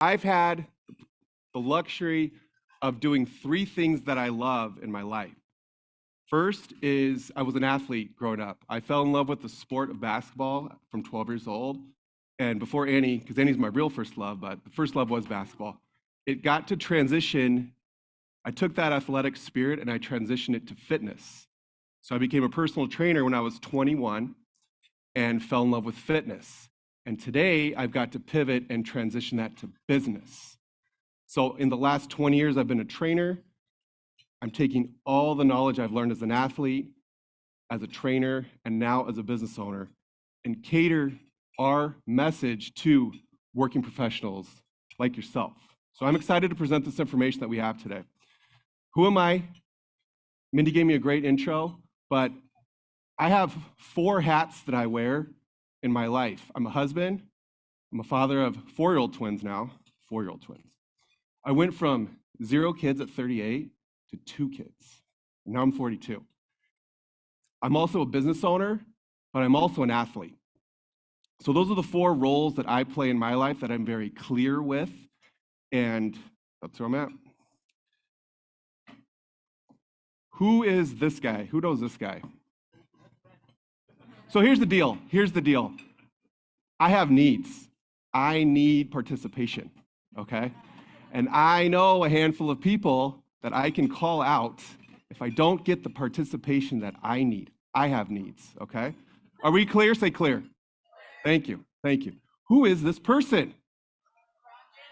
I've had the luxury of doing three things that I love in my life. First is I was an athlete growing up. I fell in love with the sport of basketball from 12 years old. And before Annie, because Annie's my real first love, but the first love was basketball. It got to transition. I took that athletic spirit and I transitioned it to fitness. So I became a personal trainer when I was 21 and fell in love with fitness. And today I've got to pivot and transition that to business. So in the last 20 years, I've been a trainer. I'm taking all the knowledge I've learned as an athlete, as a trainer, and now as a business owner, and cater our message to working professionals like yourself. So I'm excited to present this information that we have today. Who am I? Mindy gave me a great intro, but I have 4 hats that I wear in my life. I'm a husband. I'm a father of 4-year-old twins now, 4-year-old twins. I went from 0 kids at 38 to 2 kids. Now I'm 42. I'm also a business owner, but I'm also an athlete. So those are the 4 roles that I play in my life that I'm very clear with, and that's where I'm at. Who is this guy? Who knows this guy? So here's the deal. I have needs. I need participation, okay? And I know a handful of people that I can call out if I don't get the participation that I need. I have needs, okay? Are we clear? Say clear. Thank you. Who is this person?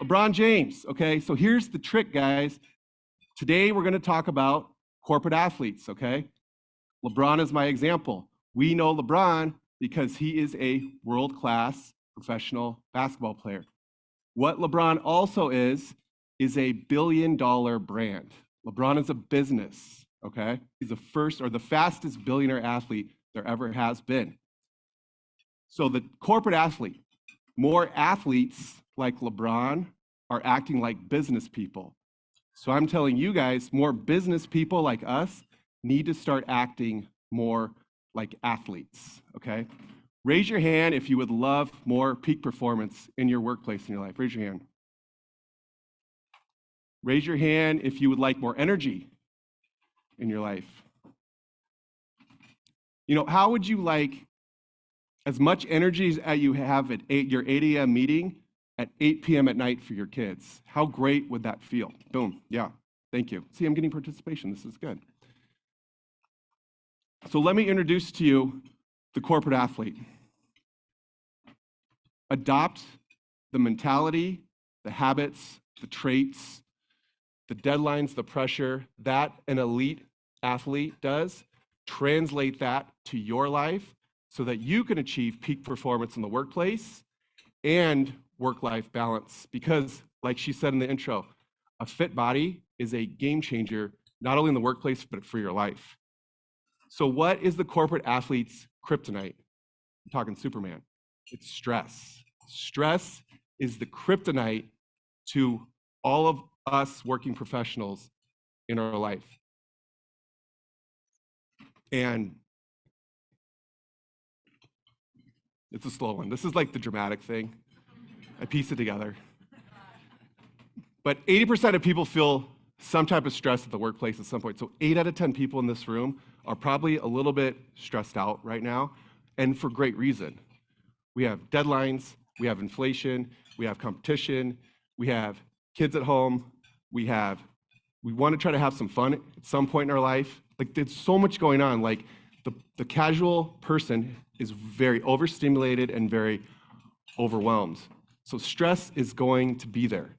LeBron James, okay? So here's the trick, guys. Today we're gonna talk about corporate athletes, okay? LeBron is my example. We know LeBron because he is a world-class professional basketball player. What LeBron also is a billion-dollar brand. LeBron is a business, okay? He's the first or the fastest billionaire athlete there ever has been. So the corporate athlete, more athletes like LeBron are acting like business people. So I'm telling you guys, more business people like us need to start acting more like athletes, okay? Raise your hand if you would love more peak performance in your workplace, in your life. Raise your hand. Raise your hand if you would like more energy in your life. You know, how would you like as much energy as you have at your 8 a.m. meeting at 8 p.m. at night for your kids? How great would that feel? Boom, yeah, thank you. See, I'm getting participation, this is good. So let me introduce to you the corporate athlete. Adopt the mentality, the habits, the traits, the deadlines, the pressure that an elite athlete does. Translate that to your life so that you can achieve peak performance in the workplace and work-life balance. Because, like she said in the intro, a fit body is a game changer, not only in the workplace, but for your life. So what is the corporate athlete's kryptonite? I'm talking Superman. It's stress. Stress is the kryptonite to all of us working professionals in our life. And it's a slow one. This is like the dramatic thing. I piece it together. But 80% of people feel some type of stress at the workplace at some point. So 8 out of 10 people in this room are probably a little bit stressed out right now, and for great reason. We have deadlines, we have inflation, we have competition, we have kids at home, we want to try to have some fun at some point in our life. Like, there's so much going on. Like, the casual person is very overstimulated and very overwhelmed. So stress is going to be there.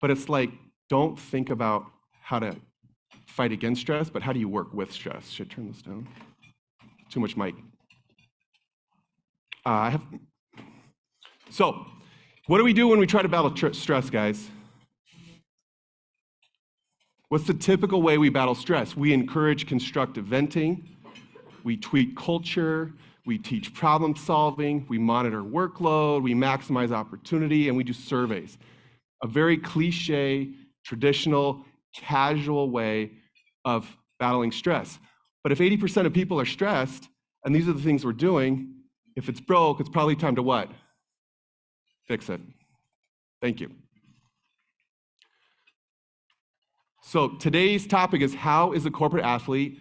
But it's like, don't think about how to fight against stress, but how do you work with stress? Should I turn this down? Too much mic. So, what do we do when we try to battle stress, guys? What's the typical way we battle stress? We encourage constructive venting, we tweak culture, we teach problem solving, we monitor workload, we maximize opportunity, and we do surveys. A very cliche, traditional, casual way of battling stress. But if 80% of people are stressed, and these are the things we're doing, if it's broke, it's probably time to what? Fix it. Thank you. So today's topic is how is a corporate athlete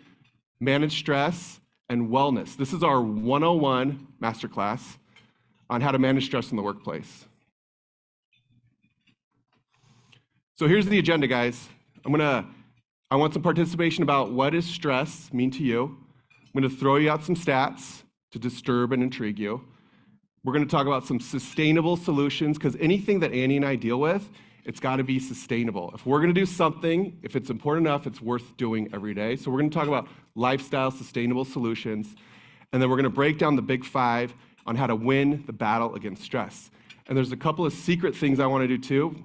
manage stress and wellness. This is our 101 masterclass on how to manage stress in the workplace. So here's the agenda, guys. I want some participation about what does stress mean to you. I'm going to throw you out some stats to disturb and intrigue you. We're going to talk about some sustainable solutions, because anything that Annie and I deal with, it's got to be sustainable. If we're going to do something, if it's important enough, it's worth doing every day. So we're going to talk about lifestyle sustainable solutions, and then we're going to break down the big 5 on how to win the battle against stress. And there's a couple of secret things I want to do too,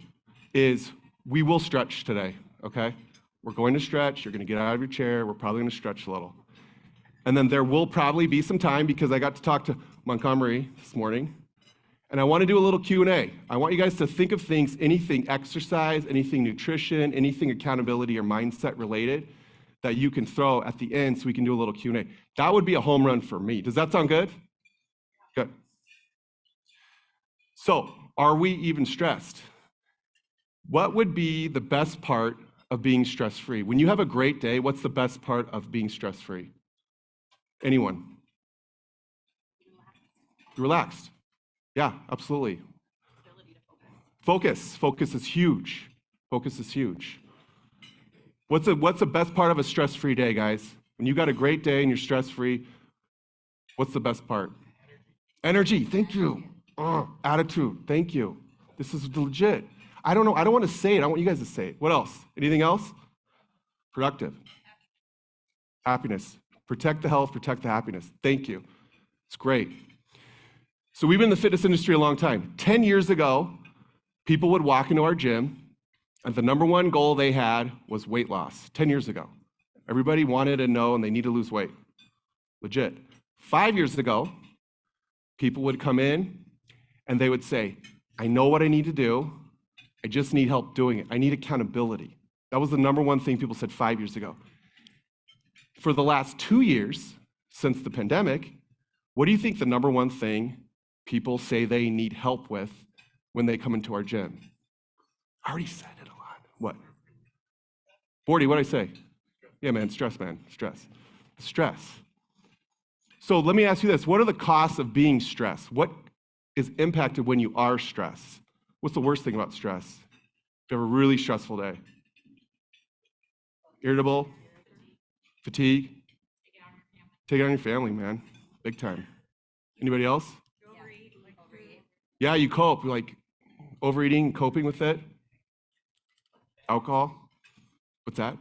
is we will stretch today, okay? We're going to stretch, you're going to get out of your chair, we're probably going to stretch a little. And then there will probably be some time, because I got to talk to Montgomery this morning, and I want to do a little Q&A. I want you guys to think of things, anything exercise, anything nutrition, anything accountability or mindset related that you can throw at the end so we can do a little Q&A. That would be a home run for me. Does that sound good? Good. So, are we even stressed? What would be the best part of being stress-free? When you have a great day, what's the best part of being stress-free? Anyone? Relaxed. Yeah, absolutely. Focus. Focus is huge. Focus is huge. What's the best part of a stress-free day, guys? When you got a great day and you're stress-free, what's the best part? Energy. Thank you. Attitude. Thank you. This is legit. I don't know. I don't want to say it. I want you guys to say it. What else? Anything else? Productive. Happiness. Protect the health, protect the happiness. Thank you. It's great. So we've been in the fitness industry a long time. 10 years ago, people would walk into our gym, and the number one goal they had was weight loss. 10 years ago. Everybody wanted to know and they need to lose weight. Legit. 5 years ago, people would come in and they would say, I know what I need to do. I just need help doing it. I need accountability. That was the number one thing people said 5 years ago. For the last 2 years, since the pandemic, what do you think the number one thing people say they need help with when they come into our gym? I already said it a lot. What? 40, what'd I say? Yeah, man, stress, man, stress. Stress. So let me ask you this. What are the costs of being stressed? What is impacted when you are stressed? What's the worst thing about stress? If you have a really stressful day. Irritable, fatigue. Take it on your family, man. Big time. Anybody else? Yeah, you cope. Like overeating, coping with it. Alcohol. What's that?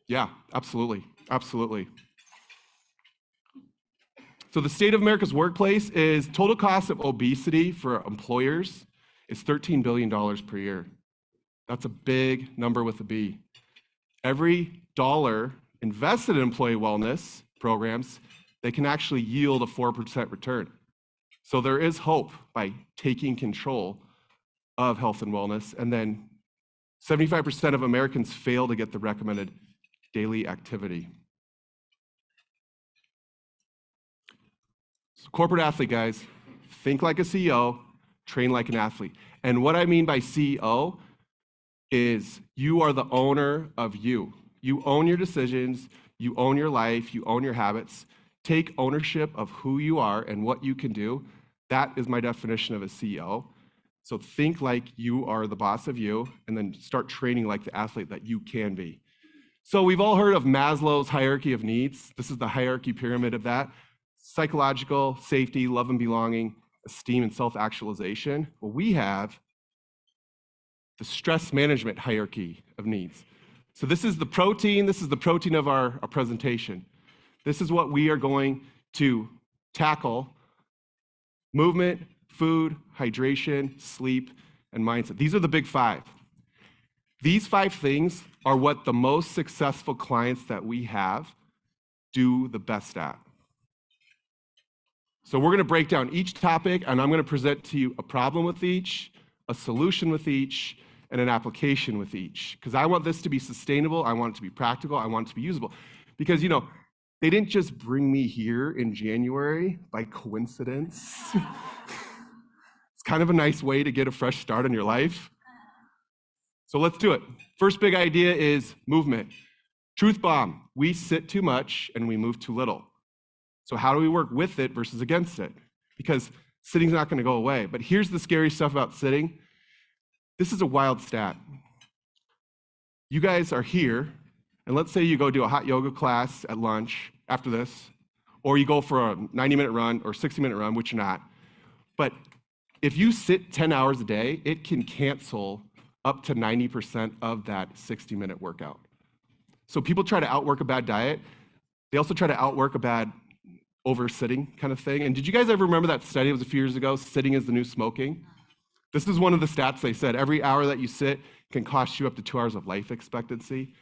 Yeah, absolutely. Absolutely. So the state of America's workplace is total cost of obesity for employers is $13 billion per year. That's a big number with a B. Every dollar invested in employee wellness programs, they can actually yield a 4% return. So there is hope by taking control of health and wellness. And then 75% of Americans fail to get the recommended daily activity. So corporate athlete, guys, think like a CEO, train like an athlete. And what I mean by CEO is you are the owner of you. You own your decisions, you own your life, you own your habits. Take ownership of who you are and what you can do. That is my definition of a CEO. So think like you are the boss of you, and then start training like the athlete that you can be. So we've all heard of Maslow's hierarchy of needs. This is the hierarchy pyramid of that. Psychological, safety, love and belonging, esteem, and self-actualization. Well, we have the stress management hierarchy of needs. So this is the protein of our presentation. This is what we are going to tackle: movement, food, hydration, sleep, and mindset. These are the big 5. These 5 things are what the most successful clients that we have do the best at. So we're going to break down each topic, and I'm going to present to you a problem with each, a solution with each, and an application with each. Because I want this to be sustainable, I want it to be practical, I want it to be usable. Because, you know, they didn't just bring me here in January by coincidence. It's kind of a nice way to get a fresh start on your life. So let's do it. First big idea is movement. Truth bomb, we sit too much and we move too little. So how do we work with it versus against it? Because sitting's not gonna go away. But here's the scary stuff about sitting. This is a wild stat. You guys are here, and let's say you go do a hot yoga class at lunch after this, or you go for a 90-minute run or 60-minute run, which you're not. But if you sit 10 hours a day, it can cancel up to 90% of that 60-minute workout. So people try to outwork a bad diet. They also try to outwork a bad over-sitting kind of thing. And did you guys ever remember that study? It was a few years ago, sitting is the new smoking. This is one of the stats they said. Every hour that you sit can cost you up to 2 hours of life expectancy.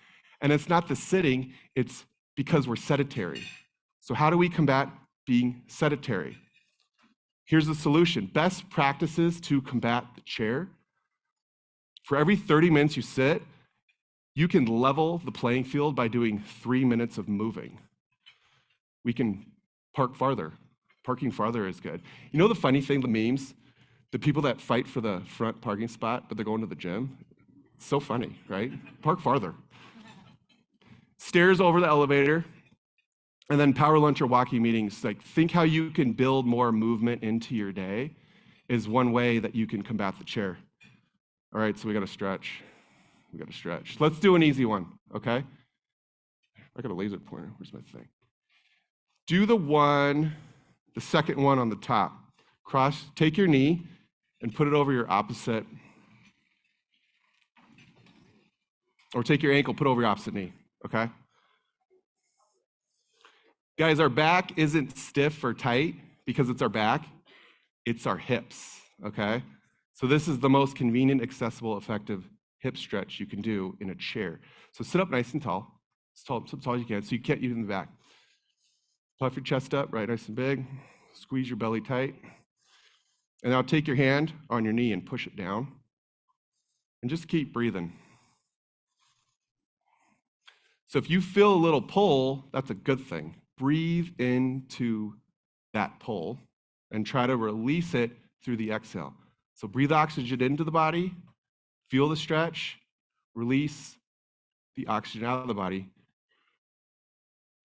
And it's not the sitting, it's because we're sedentary. So how do we combat being sedentary? Here's the solution. Best practices to combat the chair. For every 30 minutes you sit, you can level the playing field by doing 3 minutes of moving. We can park farther. Parking farther is good. You know the funny thing, the memes? The people that fight for the front parking spot, but they're going to the gym? It's so funny, right? Park farther. Stairs over the elevator, and then power lunch or walking meetings. Like, think how you can build more movement into your day is one way that you can combat the chair. All right, so we gotta stretch. We gotta stretch. Let's do an easy one, okay? I got a laser pointer, where's my thing? Do the second one on the top. Take your knee and put it over your opposite, or take your ankle, put it over your opposite knee, okay? Guys, our back isn't stiff or tight because it's our back, it's our hips, okay? So this is the most convenient, accessible, effective hip stretch you can do in a chair. So sit up nice and tall, as tall as you can, so you can't use it in the back. Puff your chest up, right nice and big, squeeze your belly tight, and now take your hand on your knee and push it down, and just keep breathing. So if you feel a little pull, that's a good thing. Breathe into that pull and try to release it through the exhale. So breathe oxygen into the body, feel the stretch, release the oxygen out of the body.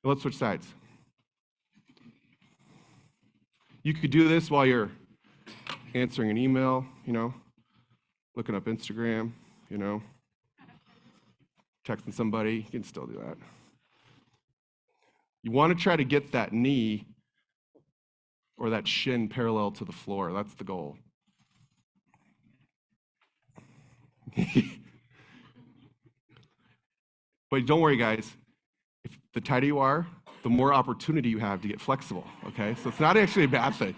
And let's switch sides. You could do this while you're answering an email, looking up Instagram, texting somebody, you can still do that. You want to try to get that knee or that shin parallel to the floor. That's the goal. But don't worry, guys. If the tighter you are, the more opportunity you have to get flexible, okay? So it's not actually a bad thing.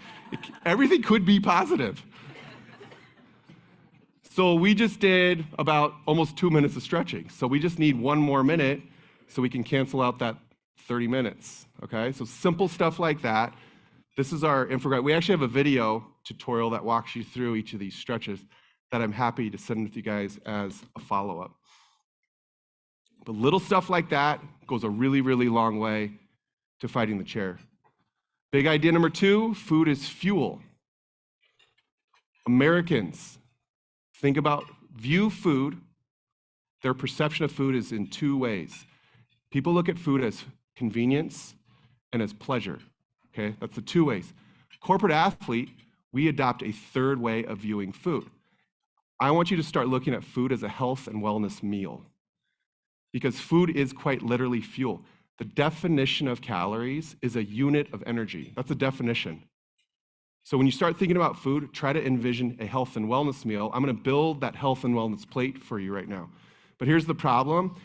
Everything could be positive. So we just did about almost 2 minutes of stretching. So we just need 1 more minute so we can cancel out that 30 minutes, okay? So simple stuff like that. This is our infographic. We actually have a video tutorial that walks you through each of these stretches that I'm happy to send with you guys as a follow-up. But little stuff like that goes a really, really long way to fighting the chair. Big idea number 2, food is fuel. Americans view food, their perception of food is in 2 ways. People look at food as convenience and as pleasure, okay? That's the 2 ways. Corporate athlete, we adopt a 3rd way of viewing food. I want you to start looking at food as a health and wellness meal, because food is quite literally fuel. The definition of calories is a unit of energy. That's a definition. So when you start thinking about food, try to envision a health and wellness meal. I'm gonna build that health and wellness plate for you right now. But here's the problem.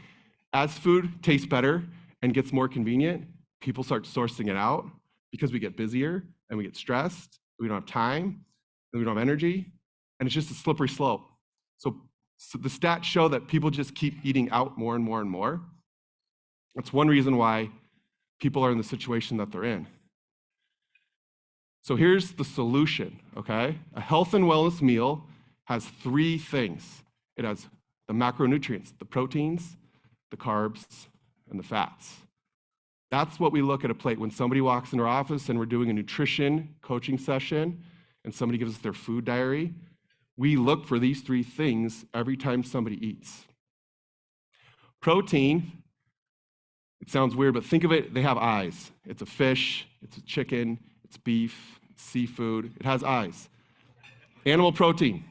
As food tastes better and gets more convenient, people start sourcing it out because we get busier and we get stressed, we don't have time, and we don't have energy, and it's just a slippery slope. So the stats show that people just keep eating out more and more and more. That's one reason why people are in the situation that they're in. So here's the solution, okay? A health and wellness meal has 3 things. It has the macronutrients, the proteins, the carbs, and the fats. That's what we look at a plate. When somebody walks into our office and we're doing a nutrition coaching session and somebody gives us their food diary, We look for these three things every time somebody eats. Protein, it sounds weird, but think of it, they have eyes. It's a fish, it's a chicken, it's beef, it's seafood, it has eyes. Animal protein,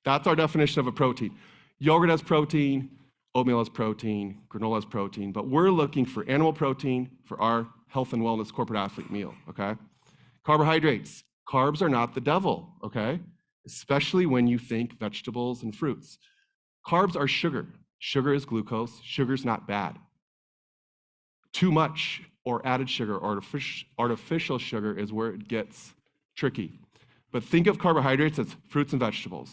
that's our definition of a protein. Yogurt has protein, oatmeal has protein, granola has protein, but we're looking for animal protein for our health and wellness corporate athlete meal, okay? Carbohydrates, carbs are not the devil, okay? Especially when you think vegetables and fruits. Carbs are sugar. Sugar is glucose. Sugar's not bad. Too much or added sugar or artificial sugar is where it gets tricky. But think of carbohydrates as fruits and vegetables,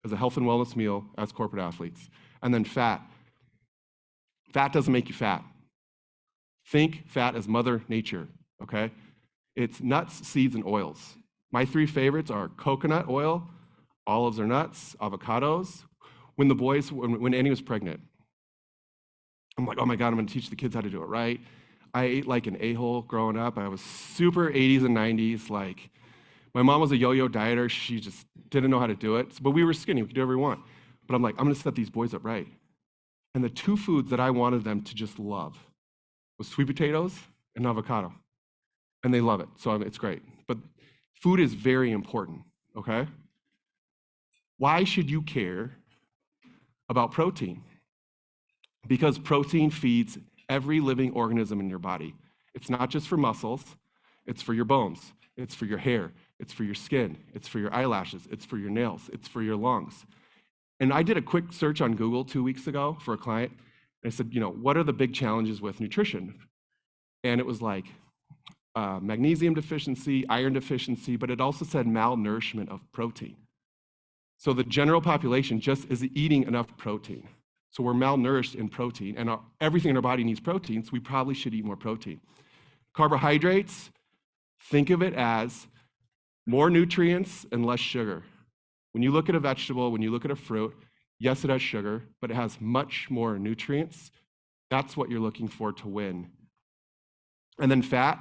as a health and wellness meal as corporate athletes. And then fat. Fat doesn't make you fat. Think fat as Mother Nature, okay? It's nuts, seeds, and oils. My three favorites are coconut oil, olives or nuts, avocados. When Annie was pregnant, I'm like, oh my God, I'm gonna teach the kids how to do it right. I ate like an a-hole growing up. I was super 80s and 90s. Like, my mom was a yo-yo dieter. She just didn't know how to do it. But we were skinny, we could do whatever we want. But I'm like, I'm gonna set these boys up right. And the two foods that I wanted them to just love was sweet potatoes and avocado. And they love it, so it's great. But food is very important, okay? Why should you care about protein? Because protein feeds every living organism in your body. It's not just for muscles, it's for your bones, it's for your hair, it's for your skin, it's for your eyelashes, it's for your nails, it's for your lungs. And I did a quick search on Google 2 weeks ago for a client, and I said, what are the big challenges with nutrition? And it was like magnesium deficiency, iron deficiency, but it also said malnourishment of protein. So the general population just isn't eating enough protein. So we're malnourished in protein, and everything in our body needs protein, so we probably should eat more protein. Carbohydrates, think of it as more nutrients and less sugar. When you look at a vegetable, when you look at a fruit, yes, it has sugar, but it has much more nutrients. That's what you're looking for to win. And then fat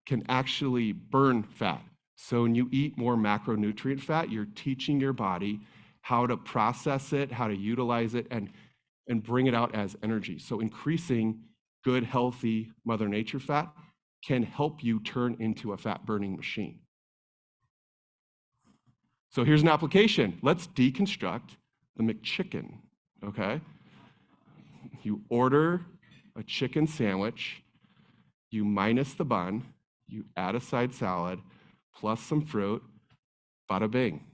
can actually burn fat. So when you eat more macronutrient fat, you're teaching your body how to process it, how to utilize it, and bring it out as energy. So increasing good, healthy Mother Nature fat can help you turn into a fat-burning machine. So here's an application. Let's deconstruct the McChicken, okay? You order a chicken sandwich, you minus the bun, you add a side salad, plus some fruit, bada bing.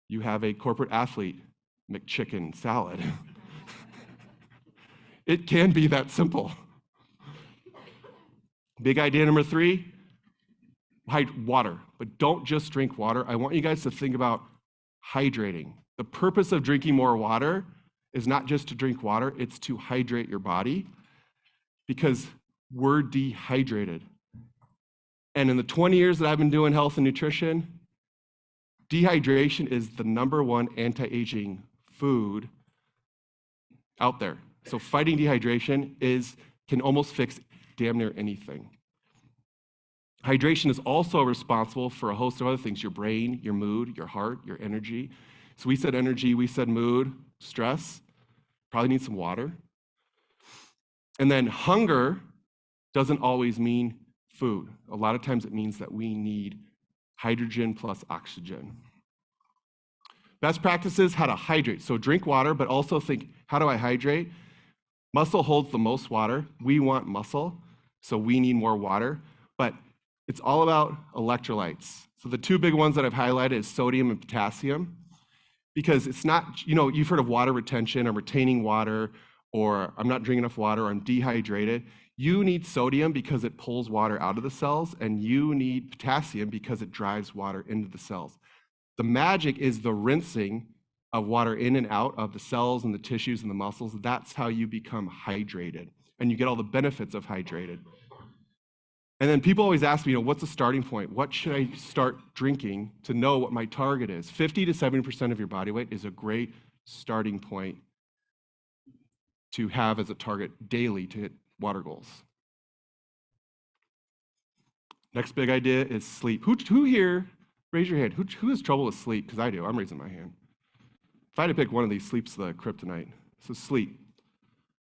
You have a corporate athlete McChicken salad. It can be that simple. Big idea number 3, water. But don't just drink water. I want you guys to think about hydrating. The purpose of drinking more water is not just to drink water, it's to hydrate your body because we're dehydrated. And in the 20 years that I've been doing health and nutrition, dehydration is the #1 anti-aging food out there. So fighting dehydration can almost fix damn near anything. Hydration is also responsible for a host of other things, your brain, your mood, your heart, your energy. So we said energy, we said mood, stress, probably need some water. And then hunger doesn't always mean food. A lot of times it means that we need hydrogen plus oxygen. Best practices, how to hydrate. So drink water, but also think, how do I hydrate? Muscle holds the most water. We want muscle, so we need more water. But it's all about electrolytes. So the 2 big ones that I've highlighted is sodium and potassium, because it's not, you've heard of water retention or retaining water, or I'm not drinking enough water, or I'm dehydrated. You need sodium because it pulls water out of the cells, and you need potassium because it drives water into the cells. The magic is the rinsing of water in and out of the cells and the tissues and the muscles. That's how you become hydrated, and you get all the benefits of hydrated. And then people always ask me, what's the starting point? What should I start drinking to know what my target is? 50 to 70% of your body weight is a great starting point to have as a target daily to hit water goals. Next big idea is sleep. Who here Raise your hand. Who has trouble with sleep? Because I do. I'm raising my hand. If I had to pick one of these, sleep's the kryptonite. So sleep.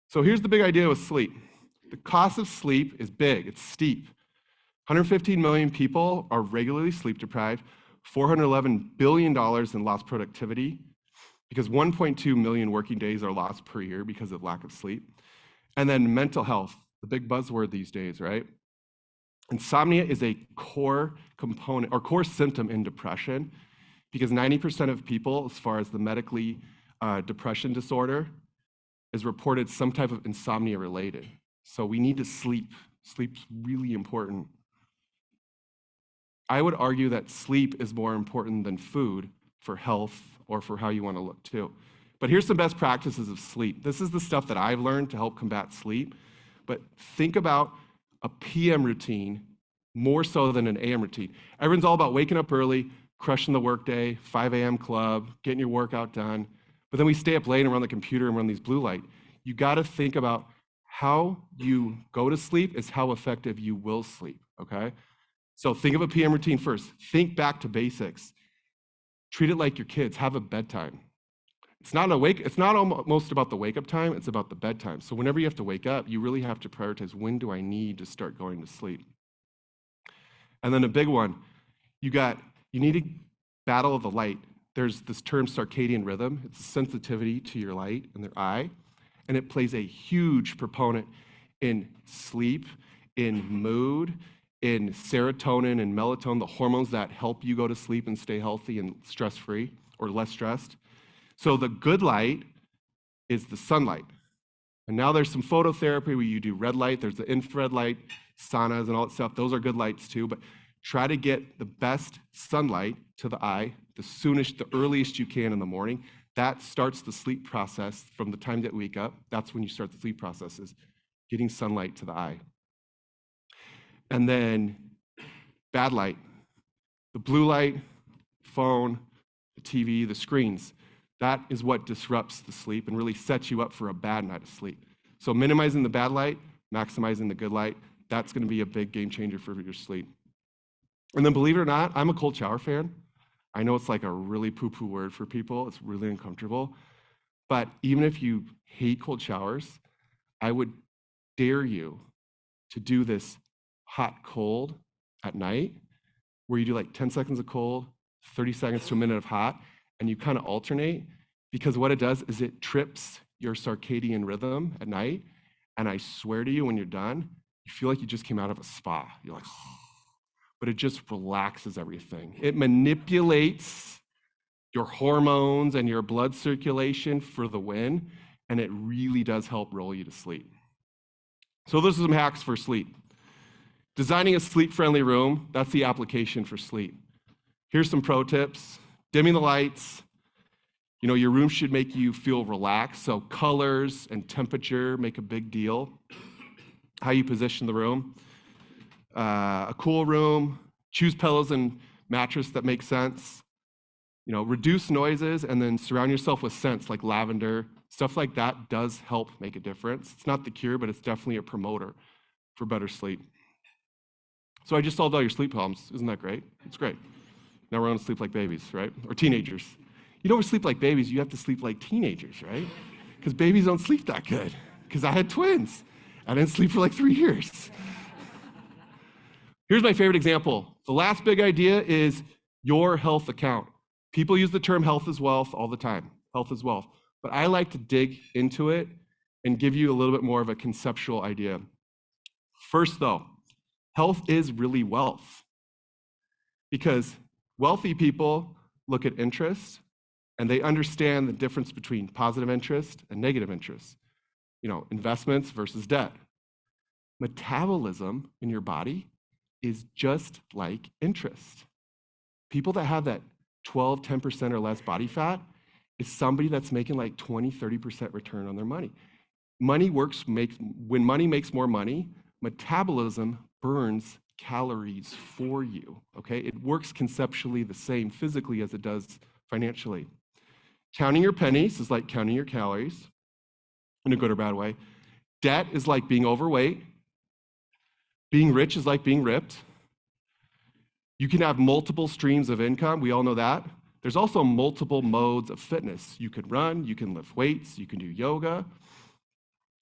So here's the big idea with sleep. The cost of sleep is big. It's steep. 115 million people are regularly sleep deprived, $411 billion in lost productivity, because 1.2 million working days are lost per year because of lack of sleep. And then mental health, the big buzzword these days, right? Insomnia is a core component or core symptom in depression, because 90% of people, as far as the medically depression disorder, is reported some type of insomnia related. So we need to sleep. Sleep's really important. I would argue that sleep is more important than food for health or for how you want to look too. But here's some best practices of sleep. This is the stuff that I've learned to help combat sleep. But think about a PM routine more so than an AM routine. Everyone's all about waking up early, crushing the workday, 5 a.m. club, getting your workout done. But then we stay up late and run the computer and run these blue light. You got to think about how you go to sleep is how effective you will sleep, okay? So think of a PM routine first. Think back to basics. Treat it like your kids. Have a bedtime. It's not almost about the wake up time, it's about the bedtime. So whenever you have to wake up, you really have to prioritize, when do I need to start going to sleep? And then a big one, you need to battle the light. There's this term circadian rhythm. It's a sensitivity to your light in their eye, and it plays a huge proponent in sleep, in mood, in serotonin and melatonin, the hormones that help you go to sleep and stay healthy and stress-free or less stressed. So the good light is the sunlight. And now there's some phototherapy where you do red light, there's the infrared light, saunas and all that stuff. Those are good lights too, but try to get the best sunlight to the eye the earliest you can in the morning. That starts the sleep process from the time that we wake up. That's when you start the sleep process, is getting sunlight to the eye. And then bad light, the blue light, phone, the TV, the screens. That is what disrupts the sleep and really sets you up for a bad night of sleep. So minimizing the bad light, maximizing the good light, that's gonna be a big game changer for your sleep. And then believe it or not, I'm a cold shower fan. I know it's like a really poo-poo word for people. It's really uncomfortable. But even if you hate cold showers, I would dare you to do this hot-cold at night, where you do like 10 seconds of cold, 30 seconds to a minute of hot, and you kind of alternate, because what it does is it trips your circadian rhythm at night, and I swear to you, when you're done, you feel like you just came out of a spa. You're like, but it just relaxes everything. It manipulates your hormones and your blood circulation for the win, and it really does help roll you to sleep. So those are some hacks for sleep. Designing a sleep-friendly room, that's the application for sleep. Here's some pro tips. Dimming the lights. Your room should make you feel relaxed, so colors and temperature make a big deal. How you position the room. A cool room, choose pillows and mattress that make sense. Reduce noises, and then surround yourself with scents like lavender. Stuff like that does help make a difference. It's not the cure, but it's definitely a promoter for better sleep. So I just solved all your sleep problems. Isn't that great? It's great. Now we're going to sleep like babies, right? Or teenagers. You don't sleep like babies, you have to sleep like teenagers, right? Because babies don't sleep that good. Because I had twins. I didn't sleep for like 3 years. Here's my favorite example. The last big idea is your health account. People use the term health is wealth all the time. Health is wealth. But I like to dig into it and give you a little bit more of a conceptual idea. First though, health is really wealth. Because wealthy people look at interest and they understand the difference between positive interest and negative interest. Investments versus debt. Metabolism in your body is just like interest. People that have that 12, 10% or less body fat is somebody that's making like 20, 30% return on their money. When money makes more money, metabolism burns calories for you, okay? It works conceptually the same physically as it does financially. Counting your pennies is like counting your calories in a good or bad way. Debt is like being overweight. Being rich is like being ripped. You can have multiple streams of income. We all know that. There's also multiple modes of fitness. You can run, you can lift weights, you can do yoga.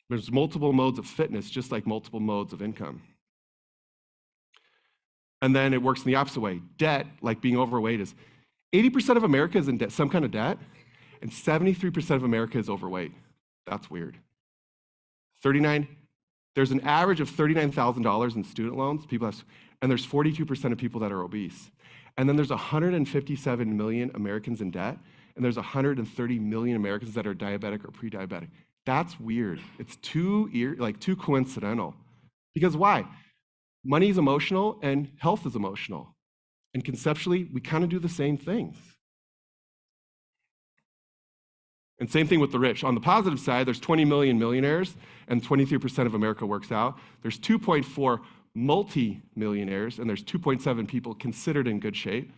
There's multiple modes of fitness, just like multiple modes of income. And then it works in the opposite way. Debt, like being overweight, is 80% of America is in debt, some kind of debt, and 73% of America is overweight. That's weird. There's an average of $39,000 in student loans, and there's 42% of people that are obese. And then there's 157 million Americans in debt, and there's 130 million Americans that are diabetic or pre-diabetic. That's weird. It's too coincidental. Because why? Money is emotional and health is emotional. And conceptually, we kind of do the same things. And same thing with the rich. On the positive side, there's 20 million millionaires, and 23% of America works out. There's 2.4 multi-millionaires, and there's 2.7 people considered in good shape.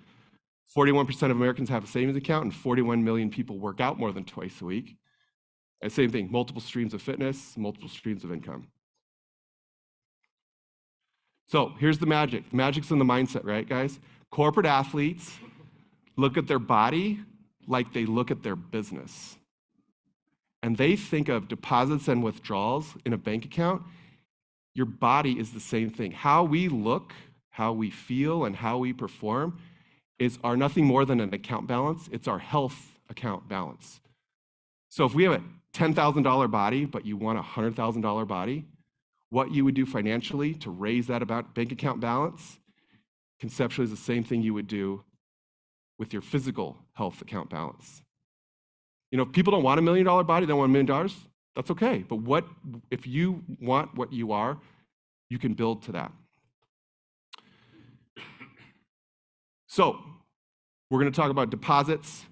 41% of Americans have a savings account, and 41 million people work out more than twice a week. And same thing, multiple streams of fitness, multiple streams of income. So here's the magic. The magic's in the mindset, right, guys? Corporate athletes look at their body like they look at their business. And they think of deposits and withdrawals in a bank account. Your body is the same thing. How we look, how we feel, and how we perform are nothing more than an account balance. It's our health account balance. So if we have a $10,000 body, but you want a $100,000 body, what you would do financially to raise that bank account balance, conceptually is the same thing you would do with your physical health account balance. You know, if people don't want $1 million body, they don't want $1 million, that's okay. But if you want what you are, you can build to that. So we're going to talk about deposits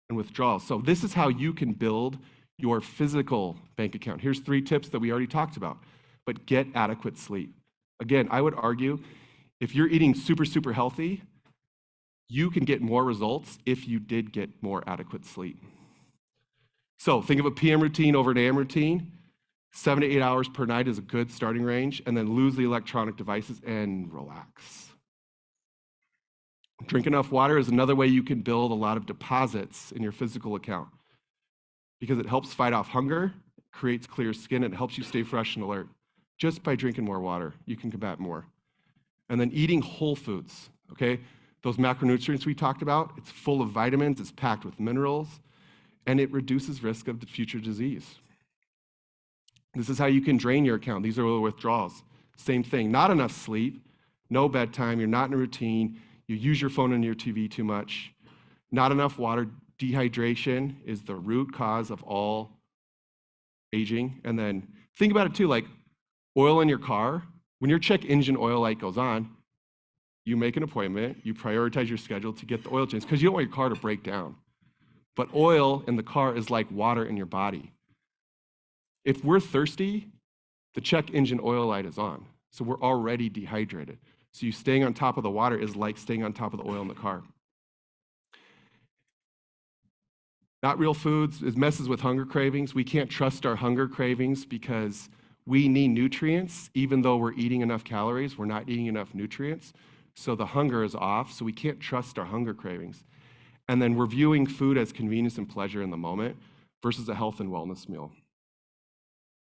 and withdrawals. So this is how you can build your physical bank account. Here's 3 tips that we already talked about. But get adequate sleep. Again, I would argue if you're eating super, super healthy, you can get more results if you did get more adequate sleep. So think of a PM routine over an AM routine. 7 to 8 hours per night is a good starting range, and then lose the electronic devices and relax. Drink enough water is another way you can build a lot of deposits in your physical account because it helps fight off hunger, creates clear skin, and it helps you stay fresh and alert. Just by drinking more water, you can combat more. And then eating whole foods, okay? Those macronutrients we talked about, it's full of vitamins, it's packed with minerals, and it reduces risk of the future disease. This is how you can drain your account. These are the withdrawals. Same thing, not enough sleep, no bedtime, you're not in a routine, you use your phone and your TV too much, not enough water. Dehydration is the root cause of all aging. And then think about it too, like oil in your car. When your check engine oil light goes on, you make an appointment, you prioritize your schedule to get the oil change because you don't want your car to break down. But oil in the car is like water in your body. If we're thirsty, the check engine oil light is on. So we're already dehydrated. So you staying on top of the water is like staying on top of the oil in the car. Not real foods, it messes with hunger cravings. We can't trust our hunger cravings because we need nutrients. Even though we're eating enough calories, we're not eating enough nutrients. So the hunger is off, so we can't trust our hunger cravings. And then we're viewing food as convenience and pleasure in the moment versus a health and wellness meal.